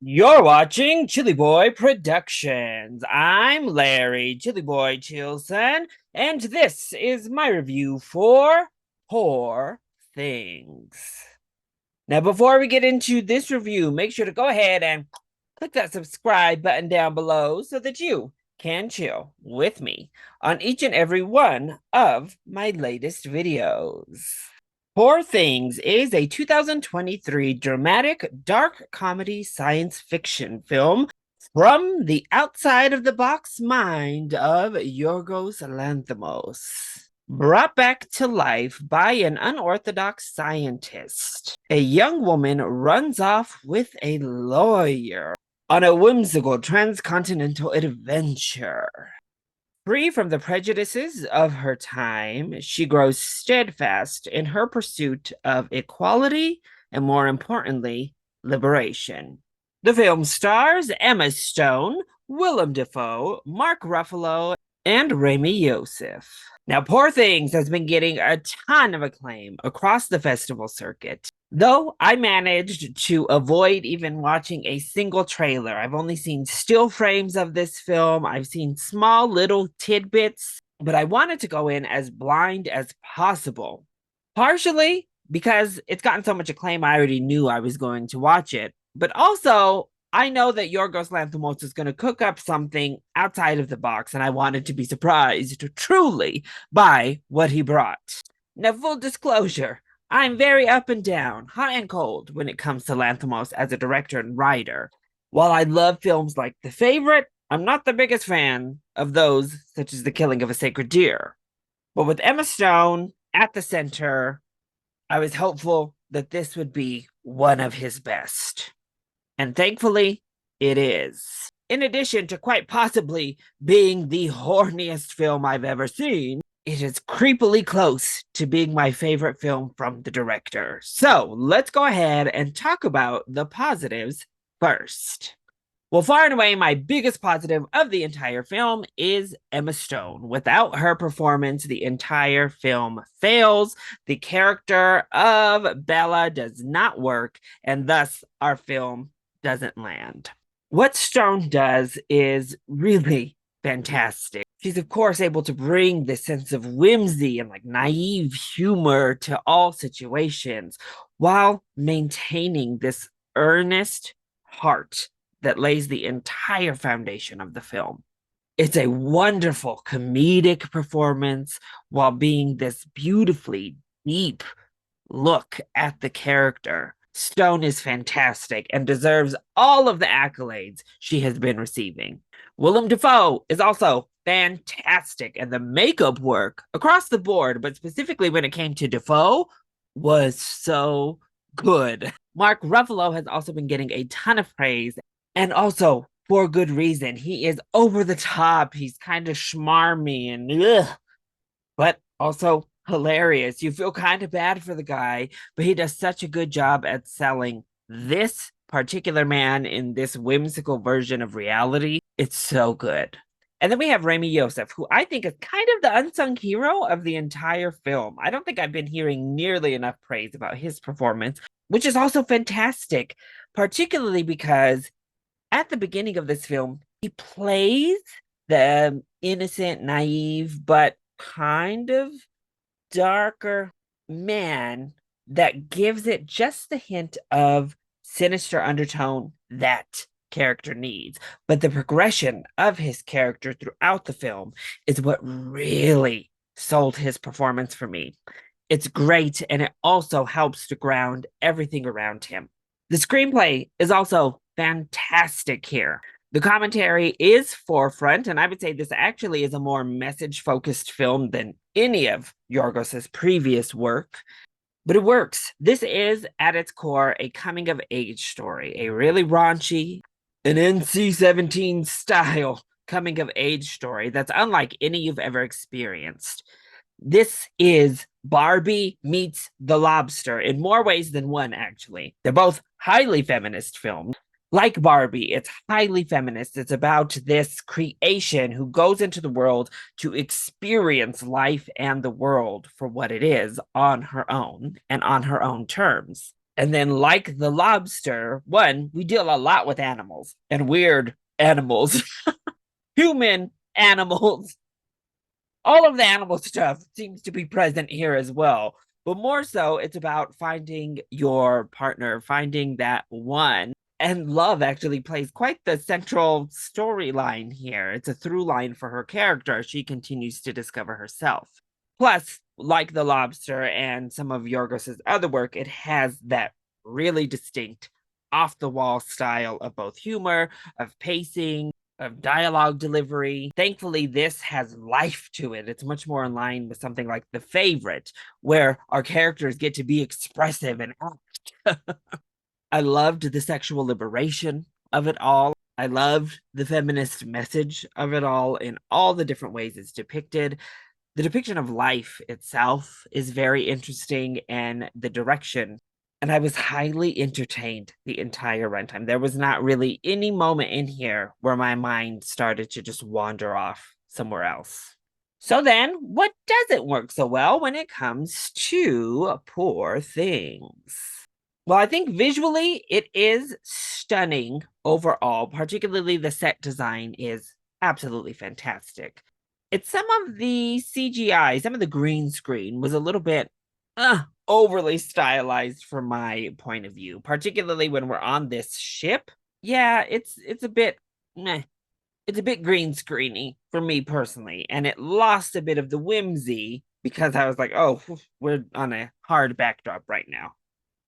You're watching ChillyBoy Productions. I'm Larry ChillyBoy Chilson, and this is my review for Poor Things. Now, before we get into this review, make sure to go ahead and click that subscribe button down below so that you can chill with me on each and every one of my latest videos. Poor Things is a 2023 dramatic dark comedy science fiction film from the outside of the box mind of Yorgos Lanthimos. Brought back to life by an unorthodox scientist, a young woman runs off with a lawyer on a whimsical transcontinental adventure. Free from the prejudices of her time, she grows steadfast in her pursuit of equality and, more importantly, liberation. The film stars Emma Stone, Willem Dafoe, Mark Ruffalo, and Rami Youssef. Now, Poor Things has been getting a ton of acclaim across the festival circuit. Though I managed to avoid even watching a single trailer, I've only seen still frames of this film. I've seen small little tidbits, but I wanted to go in as blind as possible. Partially because it's gotten so much acclaim, I already knew I was going to watch it. But also, I know that Yorgos Lanthimos is going to cook up something outside of the box, and I wanted to be surprised truly by what he brought. Now, full disclosure, I'm very up and down, hot and cold when it comes to Lanthimos as a director and writer. While I love films like The Favorite, I'm not the biggest fan of those such as The Killing of a Sacred Deer. But with Emma Stone at the center, I was hopeful that this would be one of his best. And thankfully, it is. In addition to quite possibly being the horniest film I've ever seen, it is creepily close to being my favorite film from the director. So let's go ahead and talk about the positives first. Well, far and away, my biggest positive of the entire film is Emma Stone. Without her performance, the entire film fails. The character of Bella does not work, and thus our film doesn't land. What Stone does is really fantastic. She's, of course, able to bring this sense of whimsy and like naive humor to all situations while maintaining this earnest heart that lays the entire foundation of the film. It's a wonderful comedic performance while being this beautifully deep look at the character. Stone is fantastic and deserves all of the accolades she has been receiving. Willem Dafoe is also fantastic, and the makeup work across the board, but specifically when it came to Dafoe, was so good. Mark Ruffalo has also been getting a ton of praise, and also for good reason. He is over the top. He's kind of schmarmy and but also hilarious. You feel kind of bad for the guy, but he does such a good job at selling this particular man in this whimsical version of reality. It's so good. And then we have Rami Youssef, who I think is kind of the unsung hero of the entire film. I don't think I've been hearing nearly enough praise about his performance, which is also fantastic, particularly because at the beginning of this film, he plays the innocent, naive, but kind of darker man that gives it just the hint of sinister undertone that character needs. But the progression of his character throughout the film is what really sold his performance for me. It's great, and it also helps to ground everything around him. The screenplay is also fantastic here. The commentary is forefront, and I would say this actually is a more message-focused film than any of Yorgos's previous work, but it works. This is, at its core, a coming-of-age story, a really raunchy, an NC-17 style coming-of-age story that's unlike any you've ever experienced. This is Barbie meets The Lobster in more ways than one, actually. They're both highly feminist films. Like Barbie, it's highly feminist. It's about this creation who goes into the world to experience life and the world for what it is on her own and on her own terms. And then, like the lobster, one, we deal a lot with animals and weird animals, human animals. All of the animal stuff seems to be present here as well. But more so, it's about finding your partner, finding that one. And love actually plays quite the central storyline here. It's a through line for her character. She continues to discover herself. Plus, like The Lobster and some of Yorgos's other work, it has that really distinct off the wall style of both humor, of pacing, of dialogue delivery. Thankfully, this has life to it. It's much more in line with something like The Favorite, where our characters get to be expressive and act. I loved the sexual liberation of it all. I loved the feminist message of it all in all the different ways it's depicted. The depiction of life itself is very interesting, and the direction. And I was highly entertained the entire runtime. There was not really any moment in here where my mind started to just wander off somewhere else. So then, what doesn't work so well when it comes to Poor Things? Well, I think visually it is stunning overall, particularly the set design is absolutely fantastic. It's some of the CGI, some of the green screen was a little bit overly stylized from my point of view, particularly when we're on this ship. Yeah, it's a bit meh. It's a bit green screeny for me personally, and it lost a bit of the whimsy because I was like, oh, we're on a hard backdrop right now.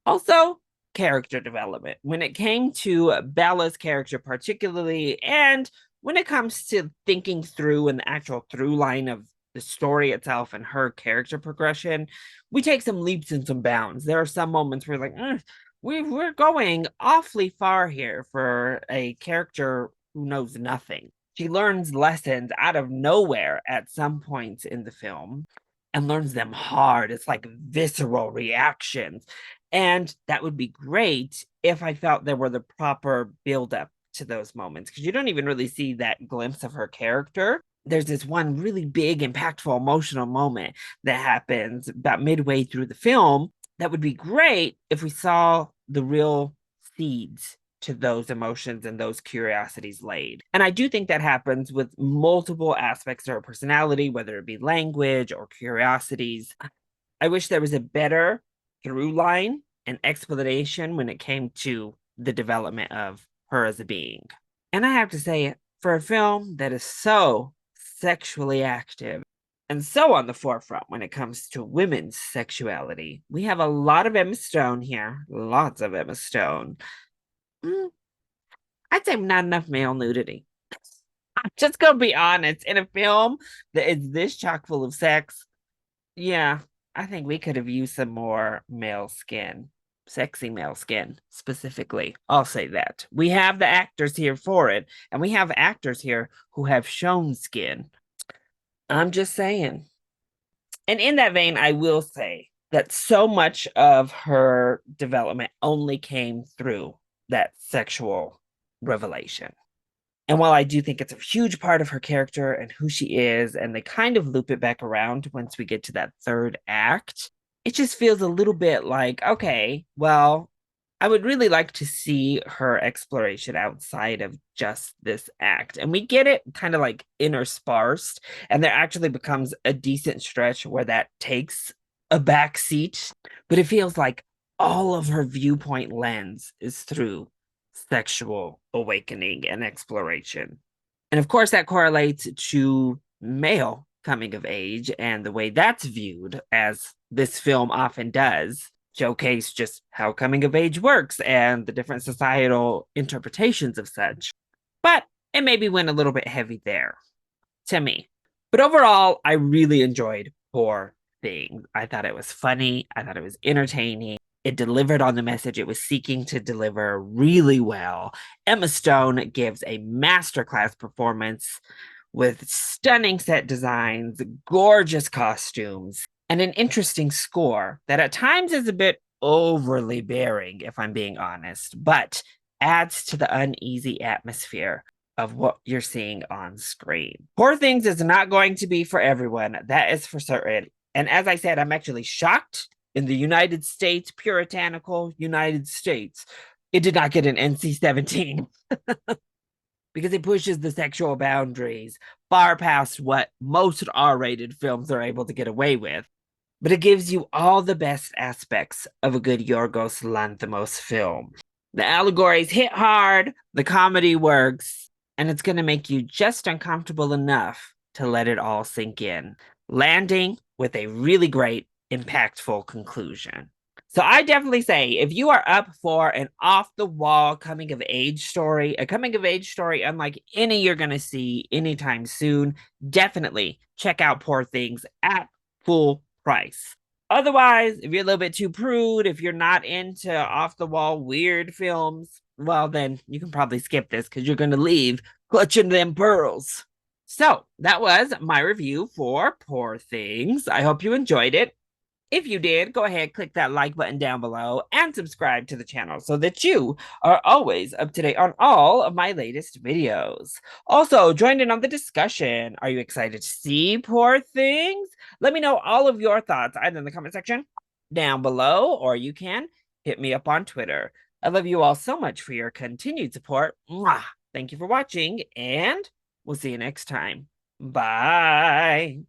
Also, character development. When it came to Bella's character, particularly, and when it comes to thinking through and the actual through line of the story itself and her character progression, we take some leaps and some bounds. There are some moments where, like, we're going awfully far here for a character who knows nothing. She learns lessons out of nowhere at some points in the film and learns them hard. It's like visceral reactions. And that would be great if I felt there were the proper buildup to those moments, because you don't even really see that glimpse of her character. There's this one really big, impactful, emotional moment that happens about midway through the film. That would be great if we saw the real seeds to those emotions and those curiosities laid. And I do think that happens with multiple aspects of her personality, whether it be language or curiosities. I wish there was a better through line and explanation when it came to the development of her as a being. And I have to say, for a film that is so sexually active and so on the forefront when it comes to women's sexuality, we have a lot of Emma Stone here, lots of Emma Stone. I'd say not enough male nudity. I'm just gonna be honest. In a film that is this chock full of sex, yeah, I think we could have used some more male skin, sexy male skin specifically. I'll say that. We have the actors here for it, and we have actors here who have shown skin. I'm just saying. And in that vein, I will say that so much of her development only came through that sexual revelation. And while I do think it's a huge part of her character and who she is, and they kind of loop it back around once we get to that third act, it just feels a little bit like, okay, well, I would really like to see her exploration outside of just this act. And we get it kind of like interspersed, and there actually becomes a decent stretch where that takes a back seat, but it feels like all of her viewpoint lens is through sexual awakening and exploration. And of course, that correlates to male coming of age and the way that's viewed, as this film often does, showcase just how coming of age works and the different societal interpretations of such. But it maybe went a little bit heavy there to me. But overall, I really enjoyed Poor Things. I thought it was funny, I thought it was entertaining. It delivered on the message it was seeking to deliver really well. Emma Stone gives a masterclass performance with stunning set designs, gorgeous costumes, and an interesting score that at times is a bit overly bearing, if I'm being honest, but adds to the uneasy atmosphere of what you're seeing on screen. Poor Things is not going to be for everyone, that is for certain. And as I said, I'm actually shocked in the United States, puritanical United States, it did not get an NC-17 because it pushes the sexual boundaries far past what most R-rated films are able to get away with. But it gives you all the best aspects of a good Yorgos Lanthimos film. The allegories hit hard, the comedy works, and it's going to make you just uncomfortable enough to let it all sink in, landing with a really great, impactful conclusion. So I definitely say if you are up for an off-the-wall coming-of-age story, a coming-of-age story unlike any you're going to see anytime soon, definitely check out Poor Things at full price. Otherwise, if you're a little bit too prude, if you're not into off-the-wall weird films, well, then you can probably skip this because you're going to leave clutching them pearls. So that was my review for Poor Things. I hope you enjoyed it. If you did, go ahead, click that like button down below and subscribe to the channel so that you are always up to date on all of my latest videos. Also, join in on the discussion. Are you excited to see Poor Things? Let me know all of your thoughts either in the comment section down below, or you can hit me up on Twitter. I love you all so much for your continued support. Mwah! Thank you for watching, and we'll see you next time. Bye.